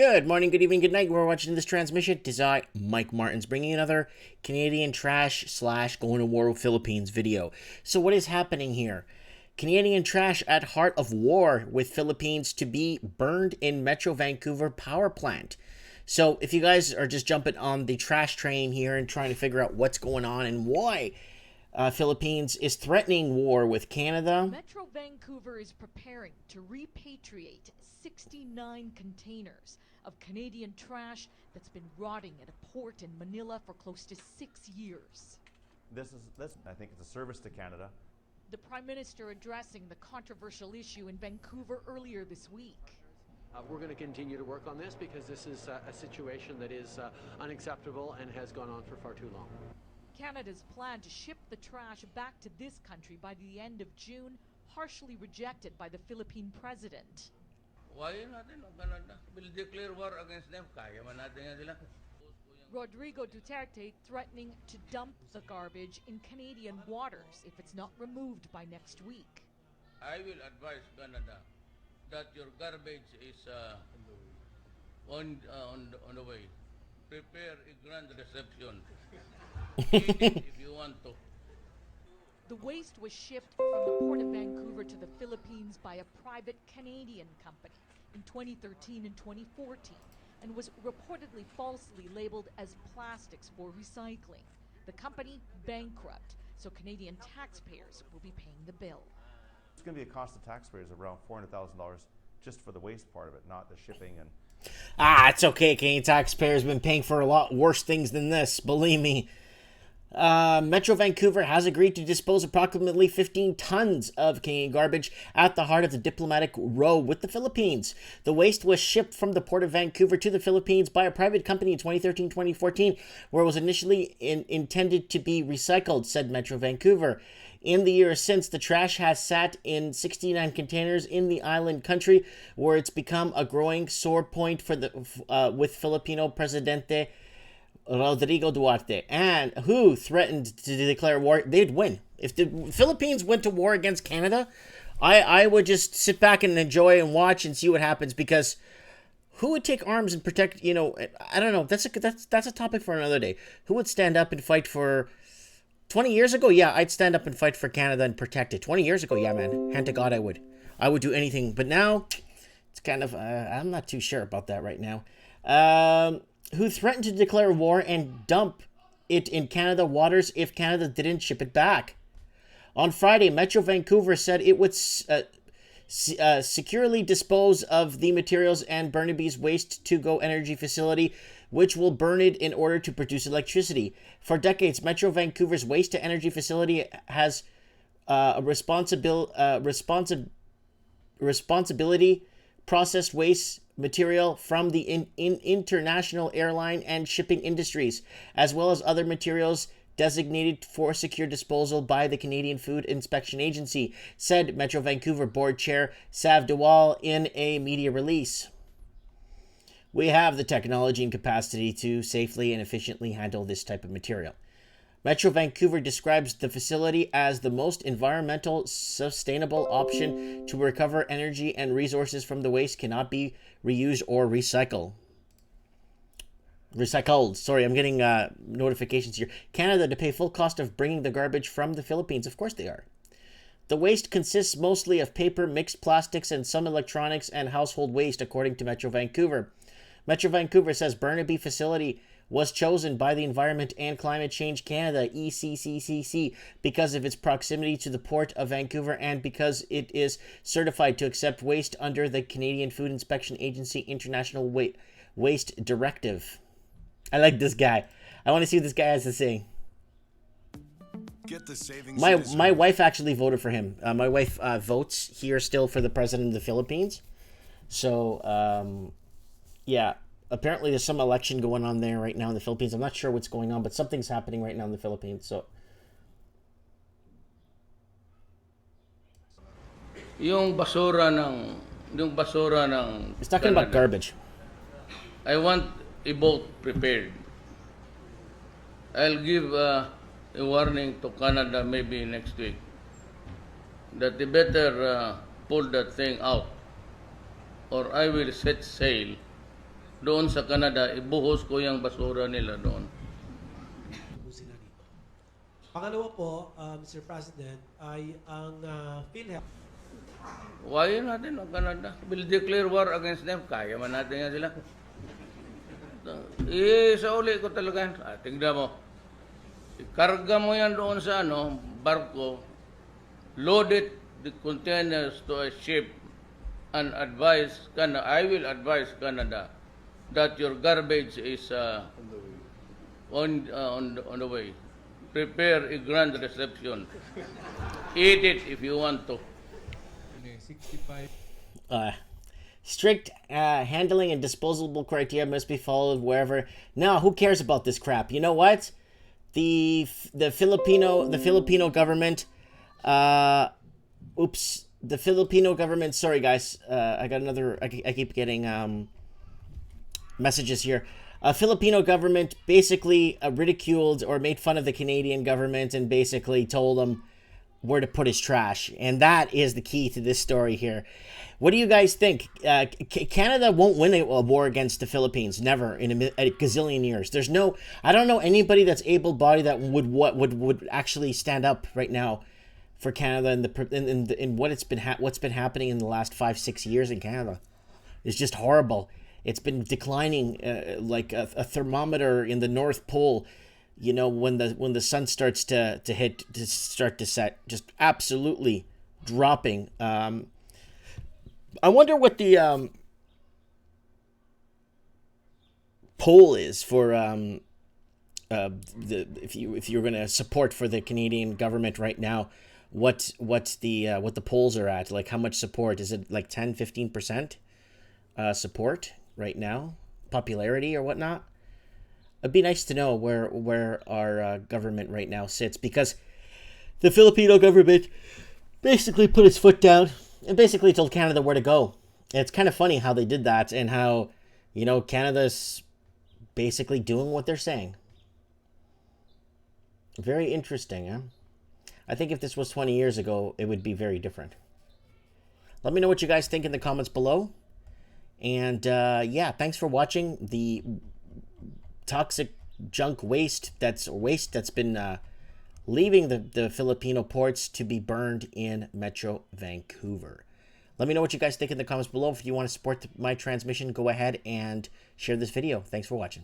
Good morning, good evening, good night. We're watching this transmission. It is I, Mike Martins, bringing another Canadian trash / going to war with Philippines video. So what is happening here? Canadian trash at heart of war with Philippines to be burned in Metro Vancouver power plant. So if you guys are just jumping on the trash train here and trying to figure out what's going on and why Philippines is threatening war with Canada. Metro Vancouver is preparing to repatriate 69 containers of Canadian trash that's been rotting at a port in Manila for close to 6 years. This, I think it's a service to Canada. The Prime Minister addressing the controversial issue in Vancouver earlier this week. We're going to continue to work on this because this is a situation that is unacceptable and has gone on for far too long. Canada's plan to ship the trash back to this country by the end of June, harshly rejected by the Philippine president. Why natin ang Canada? We'll declare war against them. Kaya man natin yan sila. Rodrigo Duterte threatening to dump the garbage in Canadian waters if it's not removed by next week. I will advise Canada that your garbage is on the way. Prepare a grand reception. Eat it if you want to. The waste was shipped from the Port of Vancouver to the Philippines by a private Canadian company in 2013 and 2014 and was reportedly falsely labeled as plastics for recycling. The company bankrupt, so Canadian taxpayers will be paying the bill. It's going to be a cost to taxpayers of around $400,000 just for the waste part of it, not the shipping and... It's okay. Canadian taxpayers have been paying for a lot worse things than this, believe me. Metro Vancouver has agreed to dispose approximately 15 tons of Canadian garbage at the heart of the diplomatic row with the Philippines. The waste was shipped from the Port of Vancouver to the Philippines by a private company in 2013-2014, where it was initially intended to be recycled, said Metro Vancouver. In the years since, the trash has sat in 69 containers in the island country, where it's become a growing sore point for with Filipino Presidente Rodrigo Duterte, and who threatened to declare war. They'd win. If the Philippines went to war against Canada, I would just sit back and enjoy and watch and see what happens, because who would take arms and protect, I don't know, that's a topic for another day. Who would stand up and fight for 20 years ago? Yeah, I'd stand up and fight for Canada and protect it. 20 years ago, yeah, man. Hand to God, I would do anything. But now, it's kind of, I'm not too sure about that right now. Who threatened to declare war and dump it in Canada waters if Canada didn't ship it back. On Friday, Metro Vancouver said it would securely dispose of the materials and Burnaby's waste-to-go energy facility, which will burn it in order to produce electricity. For decades, Metro Vancouver's waste-to-energy facility has a responsibility processed waste material from the international airline and shipping industries, as well as other materials designated for secure disposal by the Canadian Food Inspection Agency, said Metro Vancouver Board Chair Sav Dewal in a media release. We have the technology and capacity to safely and efficiently handle this type of material. Metro Vancouver describes the facility as the most environmental sustainable option to recover energy and resources from the waste cannot be reused or recycled. Sorry, I'm getting notifications here. Canada to pay full cost of bringing the garbage from the Philippines. Of course they are. The waste consists mostly of paper, mixed plastics, and some electronics and household waste, according to Metro Vancouver. Metro Vancouver says Burnaby facility was chosen by the Environment and Climate Change Canada, ECCCC, because of its proximity to the Port of Vancouver and because it is certified to accept waste under the Canadian Food Inspection Agency International Waste Directive. I like this guy. I want to see what this guy has to say. Get the savings. My wife actually voted for him. My wife votes here still for the president of the Philippines. So, yeah. Apparently there's some election going on there right now in the Philippines. I'm not sure what's going on, but something's happening right now in the Philippines. So, Yung basura ng he's talking about garbage. I want a boat prepared. I'll give a warning to Canada maybe next week that they better pull that thing out, or I will set sail doon sa Canada, ibuhos ko yung basura nila doon. Sila dito. Pangalawa po, Mr. President, ay ang PhilHealth. Why natin ang Canada? Will declare war against them. Kaya man natin nga sila. Sa uli ko talaga. Tingnan mo. Ikarga mo yan doon sa barko. Load it, the containers to a ship and I will advise Canada that your garbage is on the way. Prepare a grand reception. Eat it if you want to. 65. Strict handling and disposable criteria must be followed wherever. No, who cares about this crap? You know what? The Filipino government. The Filipino government. Sorry, guys. I got another. I keep getting messages here. Filipino government basically ridiculed or made fun of the Canadian government and basically told them where to put his trash. And that is the key to this story here. What do you guys think? Canada won't win a war against the Philippines. Never in a gazillion years. There's no, I don't know anybody that's able-bodied that would actually stand up right now for Canada in what's been happening in the last 5-6 years in Canada. It's just horrible. It's been declining like a thermometer in the North Pole. You know, when the sun starts to set, just absolutely dropping. I wonder what the poll is for if you're going to support for the Canadian government right now. What the polls are at? Like, how much support is it? Like 10-15% support right now, popularity or whatnot. It'd be nice to know where our government right now sits, because the Filipino government basically put its foot down and basically told Canada where to go. And it's kind of funny how they did that and how, you know, Canada's basically doing what they're saying. Very interesting, huh? I think if this was 20 years ago, it would be very different. Let me know what you guys think in the comments below. And yeah, thanks for watching the toxic junk waste that's been leaving the Filipino ports to be burned in Metro Vancouver. Let me know what you guys think in the comments below. If you want to support my transmission, go ahead and share this video. Thanks for watching.